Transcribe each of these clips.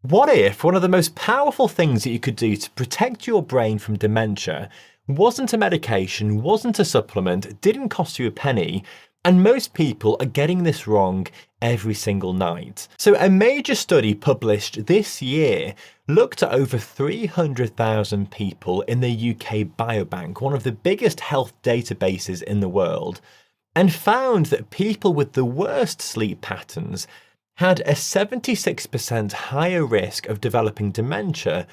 What if one of the most powerful things that you could do to protect your brain from dementia wasn't a medication, wasn't a supplement, didn't cost you a penny, and most people are getting this wrong every single night? So a major study published this year looked at over 300,000 people in the UK Biobank, one of the biggest health databases in the world, and found that people with the worst sleep patterns had a 76% higher risk of developing dementia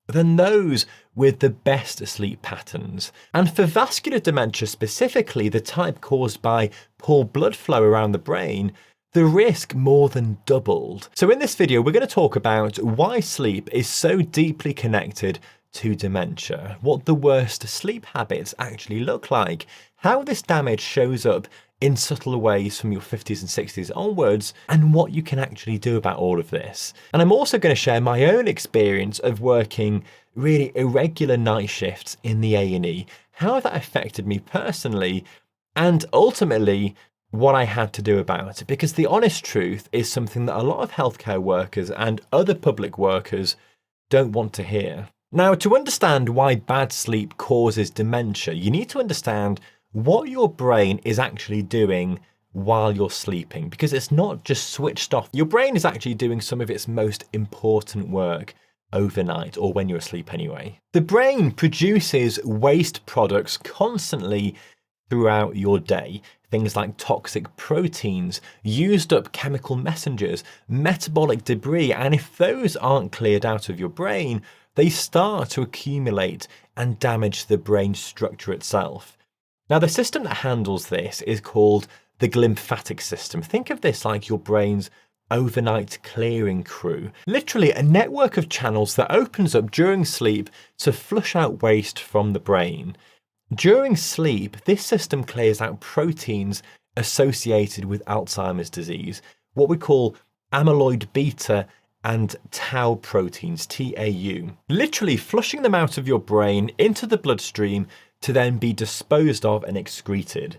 than those with the best sleep patterns. And for vascular dementia specifically, the type caused by poor blood flow around the brain, the risk more than doubled. So in this video, we're going to talk about why sleep is so deeply connected to dementia, what the worst sleep habits actually look like, how this damage shows up in subtle ways from your 50s and 60s onwards, and what you can actually do about all of this. And I'm also going to share my own experience of working really irregular night shifts in the A&E, how that affected me personally, and ultimately what I had to do about it. Because the honest truth is something that a lot of healthcare workers and other public workers don't want to hear. Now, to understand why bad sleep causes dementia, you need to understand what your brain is actually doing while you're sleeping, because it's not just switched off. Your brain is actually doing some of its most important work overnight, or when you're asleep anyway. The brain produces waste products constantly throughout your day. Things like toxic proteins, used up chemical messengers, metabolic debris, and if those aren't cleared out of your brain, they start to accumulate and damage the brain structure itself. Now, the system that handles this is called the glymphatic system. Think of this like your brain's overnight clearing crew. Literally a network of channels that opens up during sleep to flush out waste from the brain. During sleep, this system clears out proteins associated with Alzheimer's disease, what we call amyloid beta and tau proteins, TAU. Literally flushing them out of your brain into the bloodstream to then be disposed of and excreted.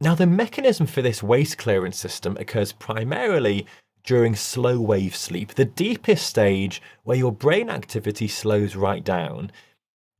Now, the mechanism for this waste clearance system occurs primarily during slow wave sleep, the deepest stage where your brain activity slows right down.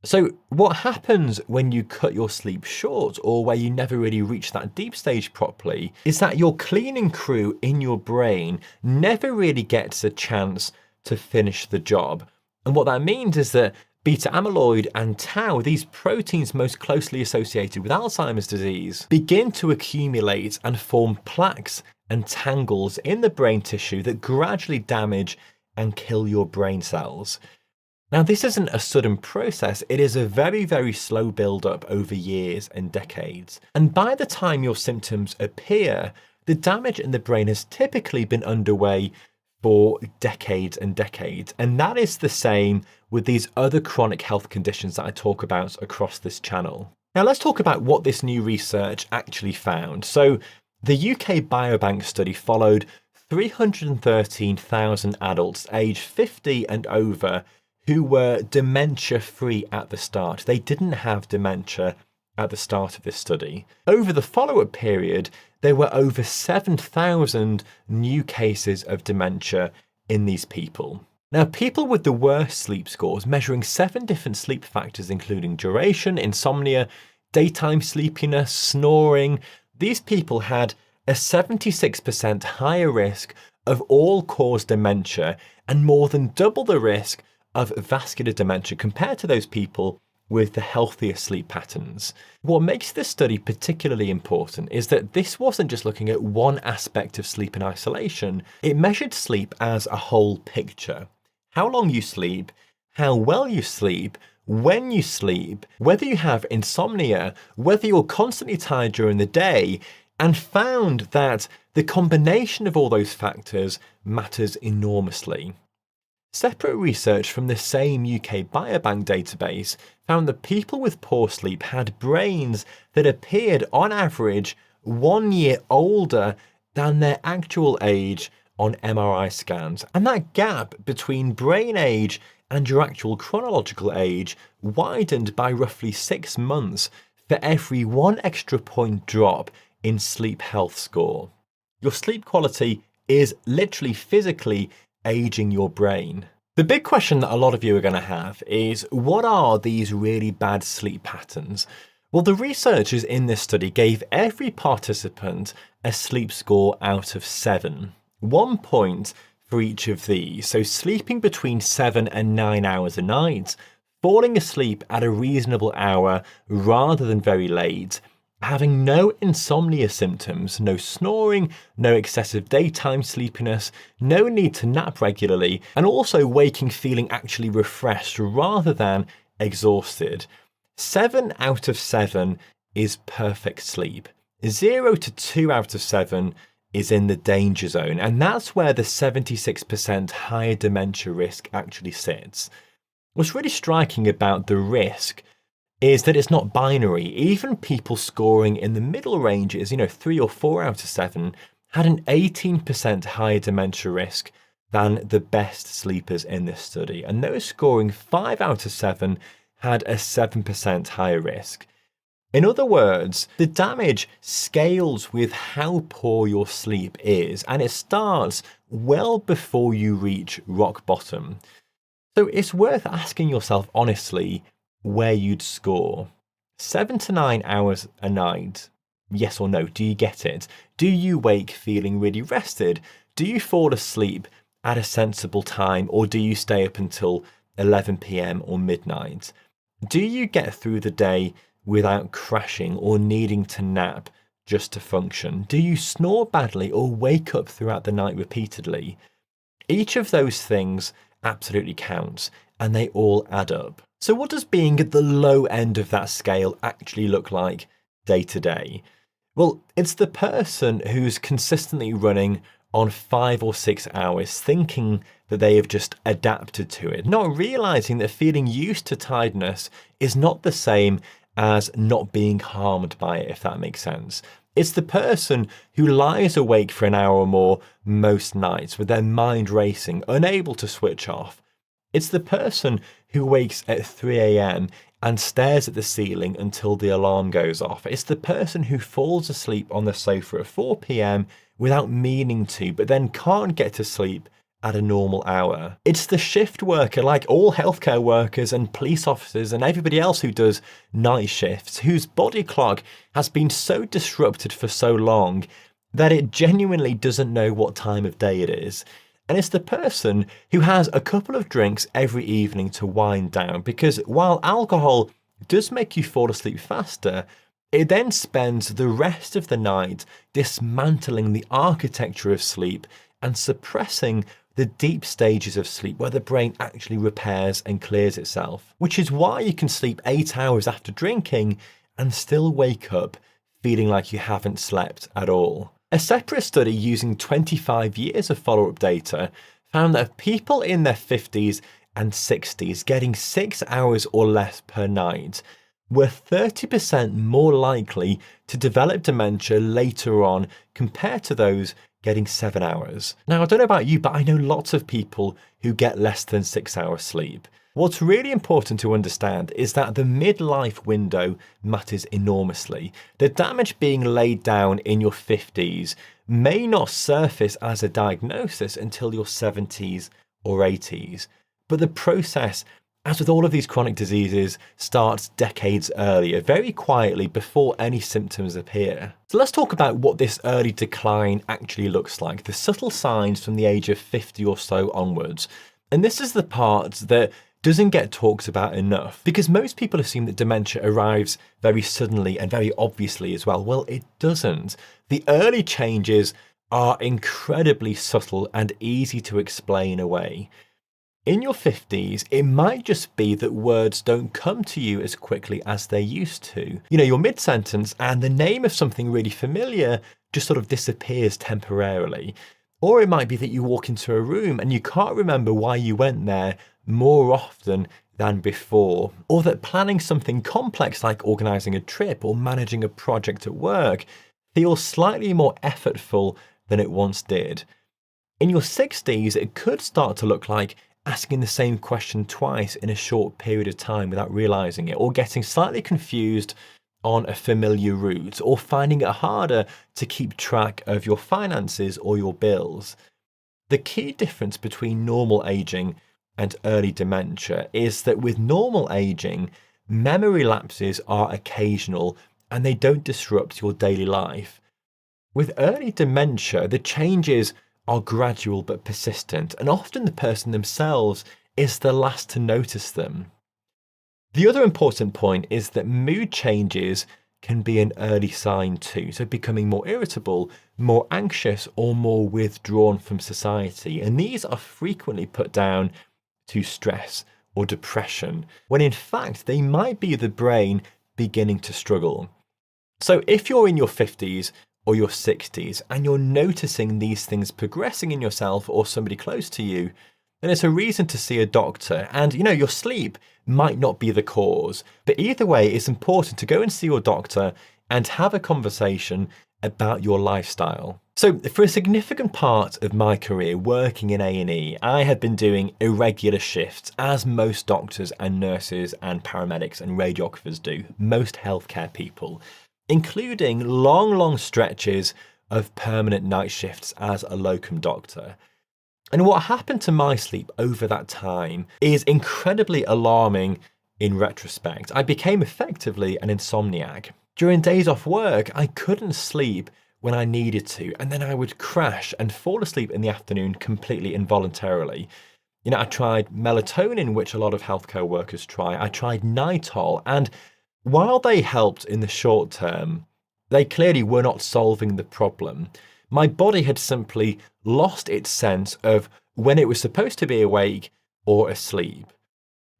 So what happens when you cut your sleep short, or where you never really reach that deep stage properly, is that your cleaning crew in your brain never really gets a chance to finish the job. And what that means is that beta amyloid and tau, these proteins most closely associated with Alzheimer's disease, begin to accumulate and form plaques and tangles in the brain tissue that gradually damage and kill your brain cells. Now, this isn't a sudden process. It is a very, very slow build-up over years and decades. And by the time your symptoms appear, the damage in the brain has typically been underway for decades and decades. And that is the same with these other chronic health conditions that I talk about across this channel. Now, let's talk about what this new research actually found. So the UK Biobank study followed 313,000 adults aged 50 and over who were dementia-free at the start. They didn't have dementia at the start of this study. Over the follow-up period, there were over 7,000 new cases of dementia in these people. Now, people with the worst sleep scores, measuring 7 different sleep factors, including duration, insomnia, daytime sleepiness, snoring, these people had a 76% higher risk of all-cause dementia and more than double the risk of vascular dementia compared to those people with the healthier sleep patterns. What makes this study particularly important is that this wasn't just looking at one aspect of sleep in isolation. It measured sleep as a whole picture. How long you sleep, how well you sleep, when you sleep, whether you have insomnia, whether you're constantly tired during the day, and found that the combination of all those factors matters enormously. Separate research from the same UK Biobank database found that people with poor sleep had brains that appeared on average 1 year older than their actual age on MRI scans. And that gap between brain age and your actual chronological age widened by roughly 6 months for every 1 extra point drop in sleep health score. Your sleep quality is literally physically aging your brain. The big question that a lot of you are going to have is, what are these really bad sleep patterns? Well, the researchers in this study gave every participant a sleep score out of 7. 1 point for each of these. So sleeping between 7 and 9 hours a night, falling asleep at a reasonable hour rather than very late, having no insomnia symptoms, no snoring, no excessive daytime sleepiness, no need to nap regularly, and also waking feeling actually refreshed rather than exhausted. 7 out of 7 is perfect sleep. 0 to 2 out of 7 is in the danger zone, and that's where the 76% higher dementia risk actually sits. What's really striking about the risk is that it's not binary. Even people scoring in the middle ranges, 3 or 4 out of 7, had an 18% higher dementia risk than the best sleepers in this study. And those scoring 5 out of 7 had a 7% higher risk. In other words, the damage scales with how poor your sleep is, and it starts well before you reach rock bottom. So it's worth asking yourself honestly where you'd score. 7 to 9 hours a night, yes or no? Do you get it? Do you wake feeling really rested? Do you fall asleep at a sensible time, or do you stay up until 11 p.m. or midnight? Do you get through the day without crashing or needing to nap just to function? Do you snore badly or wake up throughout the night repeatedly? Each of those things absolutely counts, and they all add up. So what does being at the low end of that scale actually look like day to day? Well, it's the person who's consistently running on 5 or 6 hours, thinking that they have just adapted to it, not realizing that feeling used to tiredness is not the same as not being harmed by it, if that makes sense. It's the person who lies awake for an hour or more most nights with their mind racing, unable to switch off. It's the person who wakes at 3 a.m. and stares at the ceiling until the alarm goes off. It's the person who falls asleep on the sofa at 4 p.m. without meaning to, but then can't get to sleep at a normal hour. It's the shift worker, like all healthcare workers and police officers and everybody else who does night shifts, whose body clock has been so disrupted for so long that it genuinely doesn't know what time of day it is. And it's the person who has a couple of drinks every evening to wind down, because while alcohol does make you fall asleep faster, it then spends the rest of the night dismantling the architecture of sleep and suppressing the deep stages of sleep where the brain actually repairs and clears itself. Which is why you can sleep 8 hours after drinking and still wake up feeling like you haven't slept at all. A separate study using 25 years of follow-up data found that people in their 50s and 60s getting 6 hours or less per night were 30% more likely to develop dementia later on compared to those getting 7 hours. Now, I don't know about you, but I know lots of people who get less than 6 hours sleep. What's really important to understand is that the midlife window matters enormously. The damage being laid down in your 50s may not surface as a diagnosis until your 70s or 80s, but the process, as with all of these chronic diseases, starts decades earlier, very quietly before any symptoms appear. So let's talk about what this early decline actually looks like, the subtle signs from the age of 50 or so onwards. And this is the part that doesn't get talked about enough, because most people assume that dementia arrives very suddenly and very obviously as well. Well, it doesn't. The early changes are incredibly subtle and easy to explain away. In your 50s, it might just be that words don't come to you as quickly as they used to. You're mid-sentence and the name of something really familiar just sort of disappears temporarily. Or it might be that you walk into a room and you can't remember why you went there more often than before. Or that planning something complex like organising a trip or managing a project at work feels slightly more effortful than it once did. In your 60s, it could start to look like asking the same question twice in a short period of time without realising it, or getting slightly confused on a familiar route, or finding it harder to keep track of your finances or your bills. The key difference between normal aging and early dementia is that with normal aging, memory lapses are occasional and they don't disrupt your daily life. With early dementia, the changes are gradual but persistent, and often the person themselves is the last to notice them. The other important point is that mood changes can be an early sign too, so becoming more irritable, more anxious, or more withdrawn from society. And these are frequently put down to stress or depression, when in fact they might be the brain beginning to struggle. So if you're in your 50s or your 60s and you're noticing these things progressing in yourself or somebody close to you, then it's a reason to see a doctor. And your sleep might not be the cause, but either way, it's important to go and see your doctor and have a conversation about your lifestyle. So for a significant part of my career working in A&E, I have been doing irregular shifts, as most doctors and nurses and paramedics and radiographers do, most healthcare people, including long stretches of permanent night shifts as a locum doctor. And what happened to my sleep over that time is incredibly alarming in retrospect. I became effectively an insomniac. During days off work, I couldn't sleep when I needed to, and then I would crash and fall asleep in the afternoon completely involuntarily. I tried melatonin, which a lot of healthcare workers try. I tried Nitol, and while they helped in the short term, they clearly were not solving the problem. My body had simply lost its sense of when it was supposed to be awake or asleep.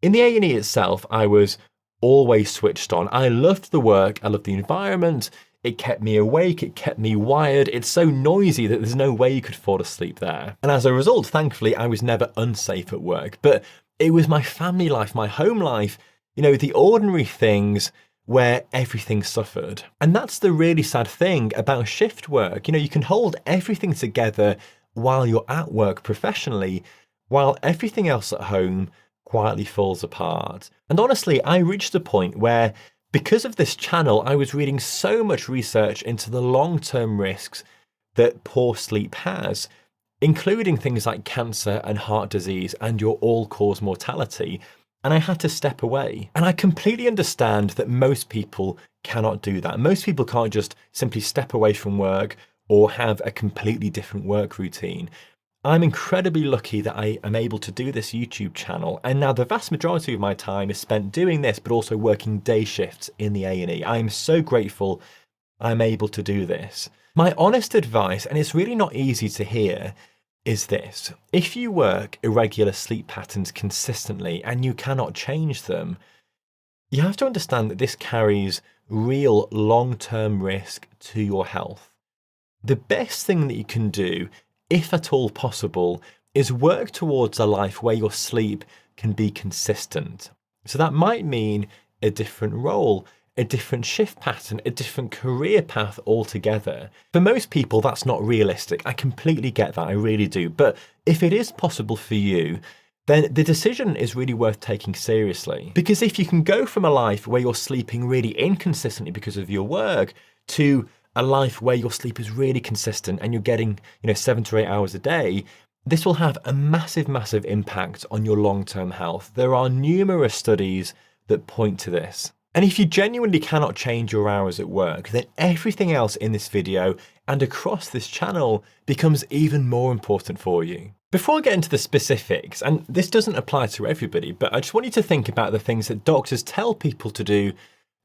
In the A&E itself, I was always switched on. I loved the work, I loved the environment, it kept me awake, it kept me wired. It's so noisy that there's no way you could fall asleep there. And as a result, thankfully, I was never unsafe at work. But it was my family life, my home life, the ordinary things where everything suffered. And that's the really sad thing about shift work. You can hold everything together while you're at work professionally, while everything else at home quietly falls apart. And honestly, I reached a point where, because of this channel, I was reading so much research into the long-term risks that poor sleep has, including things like cancer and heart disease and your all-cause mortality. And I had to step away. And I completely understand that most people cannot do that. Most people can't just simply step away from work or have a completely different work routine. I'm incredibly lucky that I am able to do this YouTube channel. And now the vast majority of my time is spent doing this, but also working day shifts in the A&E. I am so grateful I'm able to do this. My honest advice, and it's really not easy to hear, is this: if you work irregular sleep patterns consistently and you cannot change them, you have to understand that this carries real long-term risk to your health. The best thing that you can do, if at all possible, is work towards a life where your sleep can be consistent. So that might mean a different role, a different shift pattern, a different career path altogether. For most people, that's not realistic. I completely get that, I really do. But if it is possible for you, then the decision is really worth taking seriously. Because if you can go from a life where you're sleeping really inconsistently because of your work to a life where your sleep is really consistent and you're getting 7 to 8 hours a day, this will have a massive impact on your long-term health. There are numerous studies that point to this. And if you genuinely cannot change your hours at work, then everything else in this video and across this channel becomes even more important for you. Before I get into the specifics, and this doesn't apply to everybody, but I just want you to think about the things that doctors tell people to do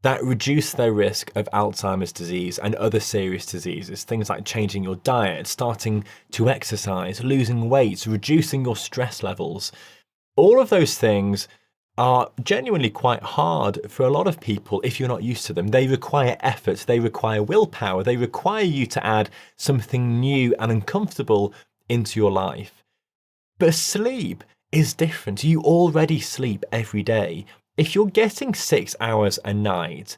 that reduce their risk of Alzheimer's disease and other serious diseases. Things like changing your diet, starting to exercise, losing weight, reducing your stress levels. All of those things are genuinely quite hard for a lot of people if you're not used to them. They require effort, they require willpower, they require you to add something new and uncomfortable into your life. But sleep is different. You already sleep every day. If you're getting 6 hours a night,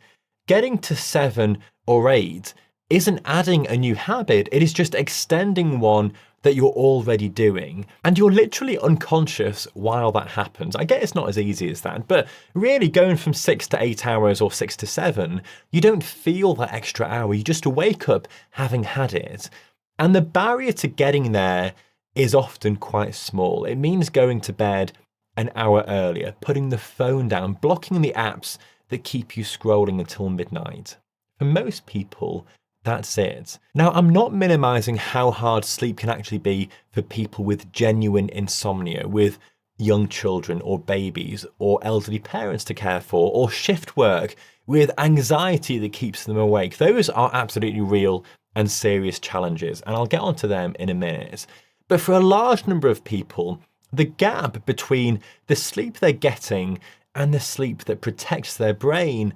getting to 7 or 8 isn't adding a new habit, it is just extending one that you're already doing. And you're literally unconscious while that happens. I get it's not as easy as that, but really going from 6 to 8 hours or 6 to 7, you don't feel that extra hour. You just wake up having had it. And the barrier to getting there is often quite small. It means going to bed an hour earlier, putting the phone down, blocking the apps that keep you scrolling until midnight. For most people, that's it. Now, I'm not minimizing how hard sleep can actually be for people with genuine insomnia, with young children or babies or elderly parents to care for, or shift work with anxiety that keeps them awake. Those are absolutely real and serious challenges, and I'll get onto them in a minute. But for a large number of people, the gap between the sleep they're getting and the sleep that protects their brain,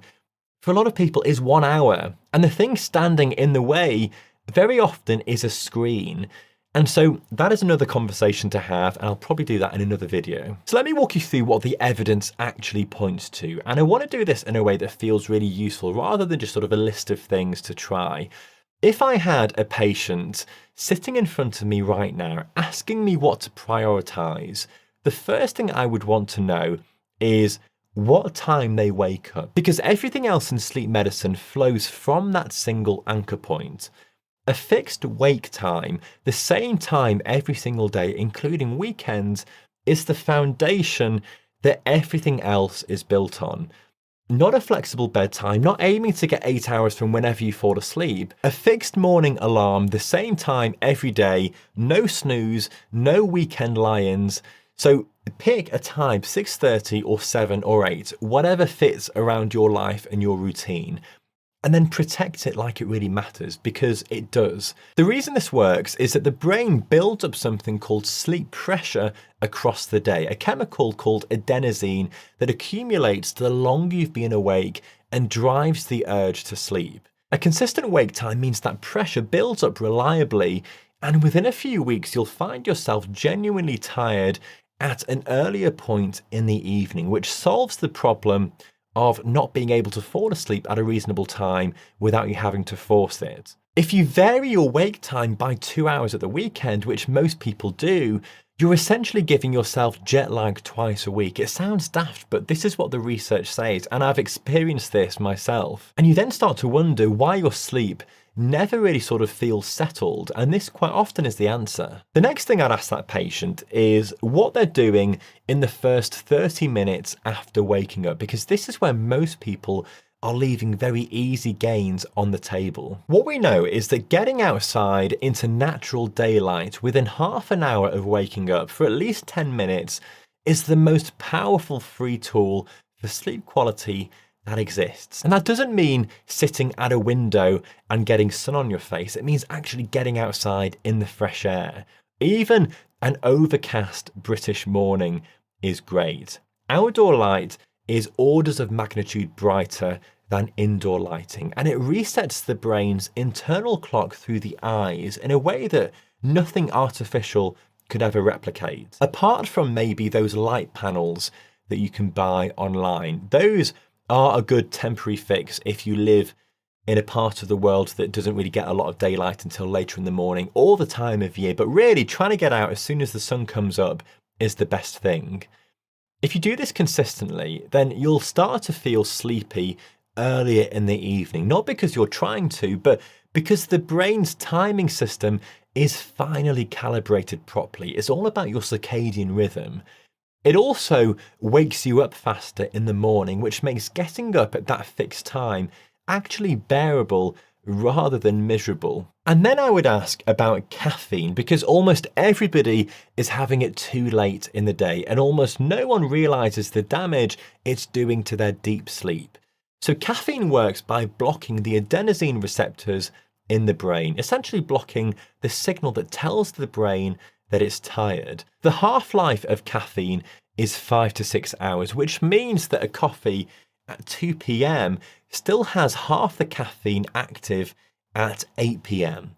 for a lot of people, is 1 hour. And the thing standing in the way very often is a screen. And so that is another conversation to have, and I'll probably do that in another video. So let me walk you through what the evidence actually points to. And I want to do this in a way that feels really useful rather than just sort of a list of things to try. If I had a patient sitting in front of me right now asking me what to prioritize, the first thing I would want to know is what time they wake up, because everything else in sleep medicine flows from that single anchor point. A fixed wake time, the same time every single day, including weekends, is the foundation that everything else is built on. Not a flexible bedtime, not aiming to get 8 hours from whenever you fall asleep. A fixed morning alarm, the same time every day, no snooze, no weekend lie-ins. So pick a time, 6:30 or 7 or 8, whatever fits around your life and your routine. And then protect it like it really matters, because it does. The reason this works is that the brain builds up something called sleep pressure across the day, a chemical called adenosine that accumulates the longer you've been awake and drives the urge to sleep. A consistent wake time means that pressure builds up reliably, and within a few weeks you'll find yourself genuinely tired at an earlier point in the evening, which solves the problem of not being able to fall asleep at a reasonable time without you having to force it. If you vary your wake time by 2 hours at the weekend, which most people do, you're essentially giving yourself jet lag twice a week. It sounds daft, but this is what the research says, and I've experienced this myself. And you then start to wonder why your sleep never really sort of feels settled, and this quite often is the answer. The next thing I'd ask that patient is what they're doing in the first 30 minutes after waking up, because this is where most people are leaving very easy gains on the table. What we know is that getting outside into natural daylight within half an hour of waking up for at least 10 minutes is the most powerful free tool for sleep quality that exists. And that doesn't mean sitting at a window and getting sun on your face. It means actually getting outside in the fresh air. Even an overcast British morning is great. Outdoor light is orders of magnitude brighter than indoor lighting, and it resets the brain's internal clock through the eyes in a way that nothing artificial could ever replicate. Apart from maybe those light panels that you can buy online, those are a good temporary fix if you live in a part of the world that doesn't really get a lot of daylight until later in the morning or the time of year. But really, trying to get out as soon as the sun comes up is the best thing. If you do this consistently, then you'll start to feel sleepy earlier in the evening, not because you're trying to, but because the brain's timing system is finally calibrated properly. It's all about your circadian rhythm. It also wakes you up faster in the morning, which makes getting up at that fixed time actually bearable rather than miserable. And then I would ask about caffeine, because almost everybody is having it too late in the day and almost no one realizes the damage it's doing to their deep sleep. So caffeine works by blocking the adenosine receptors in the brain, essentially blocking the signal that tells the brain that it's tired. The half-life of caffeine is 5 to 6 hours, which means that a coffee at 2 p.m. still has half the caffeine active at 8 p.m.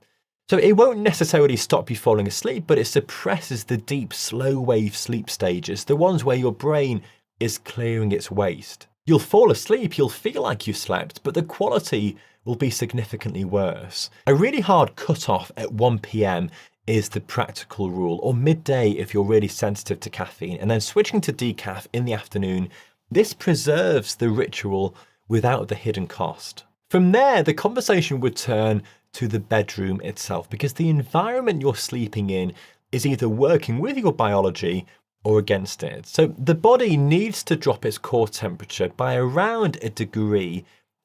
So it won't necessarily stop you falling asleep, but it suppresses the deep, slow wave sleep stages, the ones where your brain is clearing its waste. You'll fall asleep, you'll feel like you slept, but the quality will be significantly worse. A really hard cutoff at 1 p.m. is the practical rule, or midday if you're really sensitive to caffeine, and then switching to decaf in the afternoon. This preserves the ritual without the hidden cost. From there, the conversation would turn to the bedroom itself, because the environment you're sleeping in is either working with your biology or against it. So the body needs to drop its core temperature by around a degree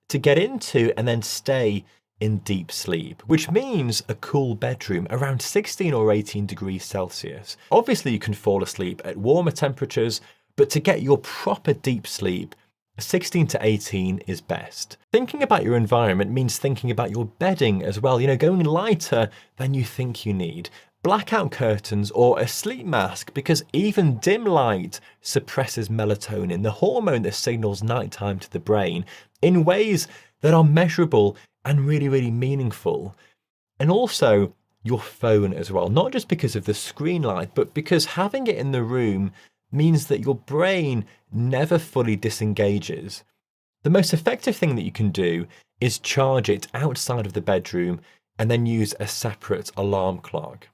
to get into and then stay in deep sleep, which means a cool bedroom around 16 or 18 degrees Celsius. Obviously, you can fall asleep at warmer temperatures, but to get your proper deep sleep, 16 to 18 is best. Thinking about your environment means thinking about your bedding as well, going lighter than you think you need. Blackout curtains or a sleep mask, because even dim light suppresses melatonin, the hormone that signals nighttime to the brain, in ways that are measurable and really, really meaningful. And also your phone as well, not just because of the screen light, but because having it in the room means that your brain never fully disengages. The most effective thing that you can do is charge it outside of the bedroom and then use a separate alarm clock.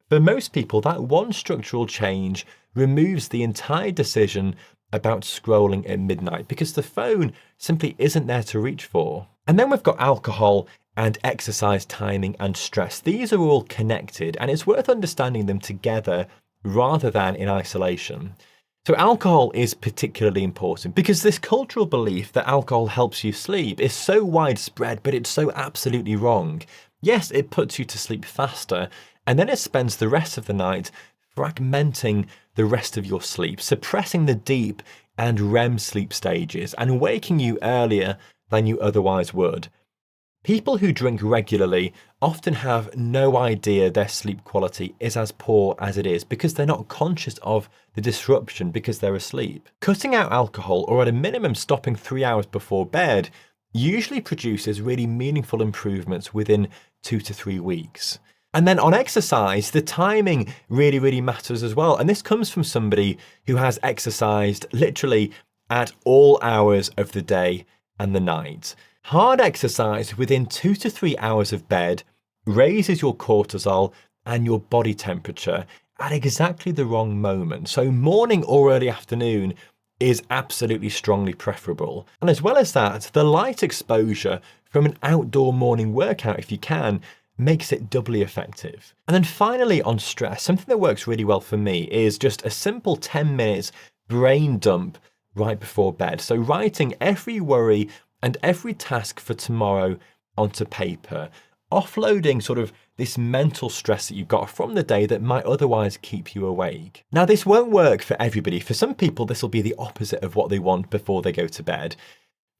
For most people, that one structural change removes the entire decision about scrolling at midnight because the phone simply isn't there to reach for. And then we've got alcohol and exercise timing and stress. These are all connected, and it's worth understanding them together rather than in isolation. So alcohol is particularly important because this cultural belief that alcohol helps you sleep is so widespread, but it's so absolutely wrong. Yes, it puts you to sleep faster, and then it spends the rest of the night fragmenting the rest of your sleep, suppressing the deep and REM sleep stages and waking you earlier than you otherwise would. People who drink regularly often have no idea their sleep quality is as poor as it is because they're not conscious of the disruption because they're asleep. Cutting out alcohol, or at a minimum stopping 3 hours before bed, usually produces really meaningful improvements within 2 to 3 weeks. And then on exercise, the timing really, really matters as well. And this comes from somebody who has exercised literally at all hours of the day and the night. Hard exercise within 2 to 3 hours of bed raises your cortisol and your body temperature at exactly the wrong moment. So morning or early afternoon is absolutely strongly preferable. And as well as that, the light exposure from an outdoor morning workout, if you can, makes it doubly effective. And then finally on stress, something that works really well for me is just a simple 10 minutes brain dump right before bed. So writing every worry and every task for tomorrow onto paper, offloading sort of this mental stress that you've got from the day that might otherwise keep you awake. Now, this won't work for everybody. For some people, this will be the opposite of what they want before they go to bed.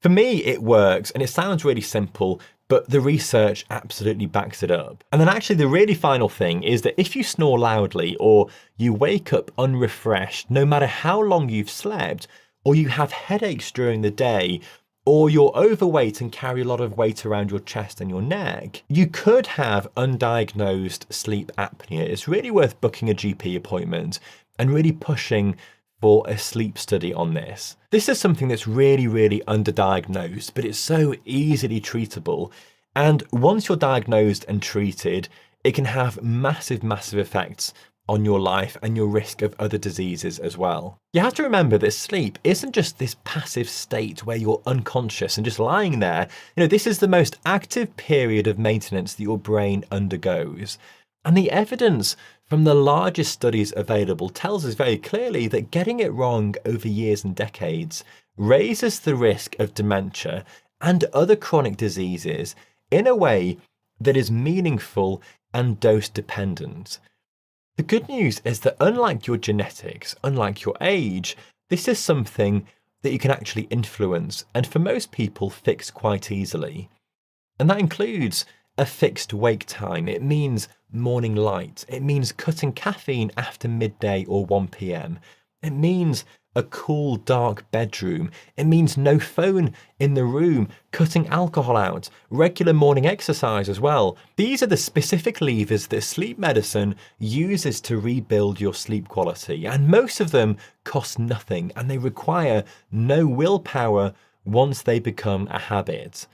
For me, it works, and it sounds really simple, but the research absolutely backs it up. And then actually the really final thing is that if you snore loudly or you wake up unrefreshed, no matter how long you've slept, or you have headaches during the day, or you're overweight and carry a lot of weight around your chest and your neck, you could have undiagnosed sleep apnea. It's really worth booking a GP appointment and really pushing for a sleep study on this. This is something that's really, really underdiagnosed, but it's so easily treatable. And once you're diagnosed and treated, it can have massive, massive effects on your life and your risk of other diseases as well. You have to remember that sleep isn't just this passive state where you're unconscious and just lying there. This is the most active period of maintenance that your brain undergoes. And the evidence from the largest studies available tells us very clearly that getting it wrong over years and decades raises the risk of dementia and other chronic diseases in a way that is meaningful and dose dependent. The good news is that unlike your genetics, unlike your age, this is something that you can actually influence and for most people fix quite easily. And that includes a fixed wake time. It means morning light. It means cutting caffeine after midday or 1 p.m. It means a cool, dark bedroom. It means no phone in the room, cutting alcohol out, regular morning exercise as well. These are the specific levers that sleep medicine uses to rebuild your sleep quality, and most of them cost nothing and they require no willpower once they become a habit.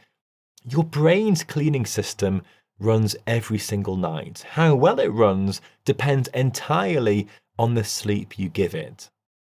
Your brain's cleaning system runs every single night. How well it runs depends entirely on the sleep you give it.